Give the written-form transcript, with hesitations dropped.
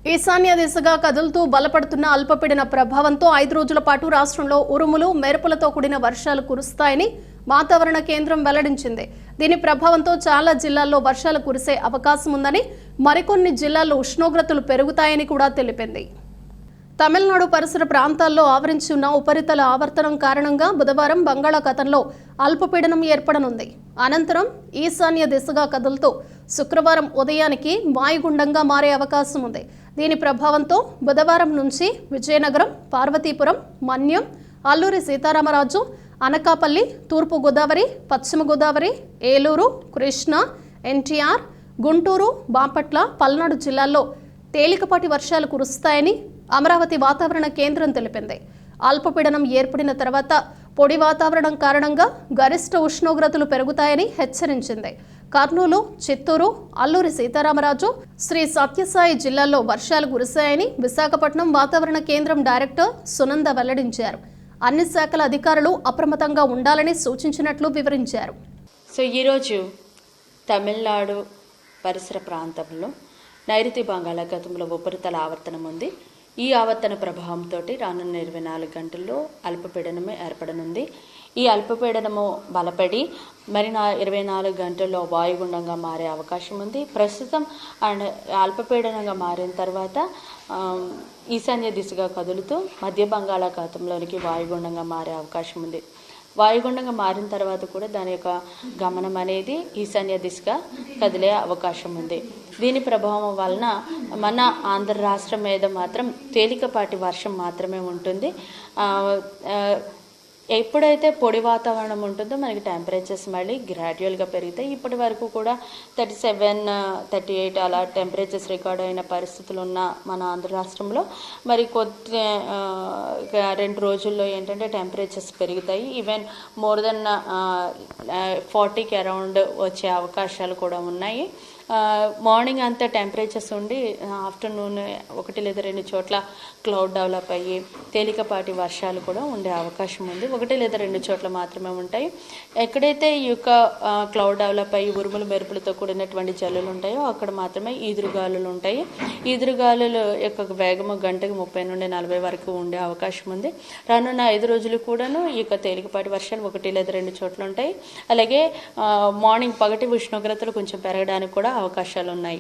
ఈశాన్య దిశగా కదులుతూ బలపడుతున్న అల్పపీడన ప్రభావంతో 5 రోజుల పాటు రాష్ట్రంలో ఉరుములు మెరుపులతో కూడిన వర్షాలు కురుస్తాయని వాతావరణ కేంద్రం వెల్లడించింది. దీని ప్రభావంతో చాలా జిల్లాల్లో వర్షాలు కురిసే అవకాశం ఉందని, మరికొన్ని జిల్లాల్లో ఉష్ణోగ్రతలు పెరుగుతాయని కూడా తెలిపింది. తమిళనాడు పరిసర ప్రాంతాల్లో ఆవరించి ఉన్న ఉపరితల ఆవర్తనం కారణంగా బుధవారం బంగాళాఖాతంలో అల్పపీడనం ఏర్పడనుంది. అనంతరం ఈశాన్య దిశగా కదులుతూ శుక్రవారం ఉదయానికి వాయుగుండంగా మారే అవకాశం ఉంది. దీని ప్రభావంతో బుధవారం నుంచి విజయనగరం, పార్వతీపురం, మన్యం, అల్లూరి సీతారామరాజు, అనకాపల్లి, తూర్పు గోదావరి, పశ్చిమ గోదావరి, ఏలూరు, కృష్ణా, ఎన్టీఆర్, గుంటూరు, బాపట్ల, పల్నాడు జిల్లాల్లో తేలికపాటి వర్షాలు కురుస్తాయని అమరావతి వాతావరణ కేంద్రం తెలిపింది. అల్పపీడనం ఏర్పడిన తర్వాత పొడి వాతావరణం కారణంగా గరిష్ట ఉష్ణోగ్రతలు పెరుగుతాయని హెచ్చరించింది. కర్నూలు, చిత్తూరు, అల్లూరి సీతారామరాజు, శ్రీ సత్యసాయి జిల్లాల్లో వర్షాలు కురిశాయని విశాఖపట్నం వాతావరణ కేంద్రం డైరెక్టర్ సునంద వెల్లడించారు. అన్ని శాఖల అధికారులు అప్రమత్తంగా ఉండాలని సూచించినట్లు వివరించారు. ఈరోజు తమిళనాడు పరిసర ప్రాంతంలో నైరుతి బంగాళాఖాతంలో ఉపరితల ఆవర్తనం ఉంది. ఈ ఆవర్తన ప్రభావంతో రానున్న 24 గంటల్లో అల్పపీడనమే ఏర్పడనుంది. ఈ అల్పపీడనము బలపడి మరి 24 గంటల్లో వాయుగుండంగా మారే అవకాశం ఉంది. ప్రస్తుతం అల్పపీడనంగా మారిన తర్వాత ఈశాన్య దిశగా కదులుతూ మధ్య బంగాళాఖాతంలోనికి వాయుగుండంగా మారే అవకాశం ఉంది. వాయుగుండంగా మారిన తర్వాత కూడా దాని యొక్క గమనం అనేది ఈశాన్య దిశగా కదిలే అవకాశం ఉంది. దీని ప్రభావం వలన మన ఆంధ్ర రాష్ట్రం మీద మాత్రం తేలికపాటి వర్షం మాత్రమే ఉంటుంది. ఎప్పుడైతే పొడి వాతావరణం ఉంటుందో మనకి టెంపరేచర్స్ మళ్ళీ గ్రాడ్యువల్గా పెరుగుతాయి. ఇప్పటి వరకు కూడా 37, 38 అలా టెంపరేచర్స్ రికార్డ్ అయిన పరిస్థితులు ఉన్న మన ఆంధ్ర రాష్ట్రంలో మరి 2 రోజుల్లో ఏంటంటే టెంపరేచర్స్ పెరుగుతాయి. ఈవెన్ మోర్ దెన్ 40కి అరౌండ్ వచ్చే అవకాశాలు కూడా ఉన్నాయి. మార్నింగ్ అంతా టెంపరేచర్స్ ఉండి ఆఫ్టర్నూన్ 1 లేదా 2 చోట్ల క్లౌడ్ డెవలప్ అయ్యి తేలికపాటి వర్షాలు కూడా ఉండే అవకాశం ఉంది. 1 లేదా 2 చోట్ల మాత్రమే ఉంటాయి. ఎక్కడైతే ఈ యొక్క క్లౌడ్ డెవలప్ అయ్యి ఉరుములు మెరుపులతో కూడినటువంటి జల్లులు ఉంటాయో అక్కడ మాత్రమే ఈదురుగాలులు ఉంటాయి. ఈదురుగాలుల యొక్క వేగము గంటకు 30 నుండి 40 వరకు ఉండే అవకాశం ఉంది. రానున్న 5 రోజులు కూడాను ఈ యొక్క తేలికపాటి వర్షాలు 1 లేదా 2 చోట్ల ఉంటాయి. అలాగే మార్నింగ్ పగటి ఉష్ణోగ్రతలు కొంచెం పెరగడానికి కూడా అవకాశాలు ఉన్నాయి.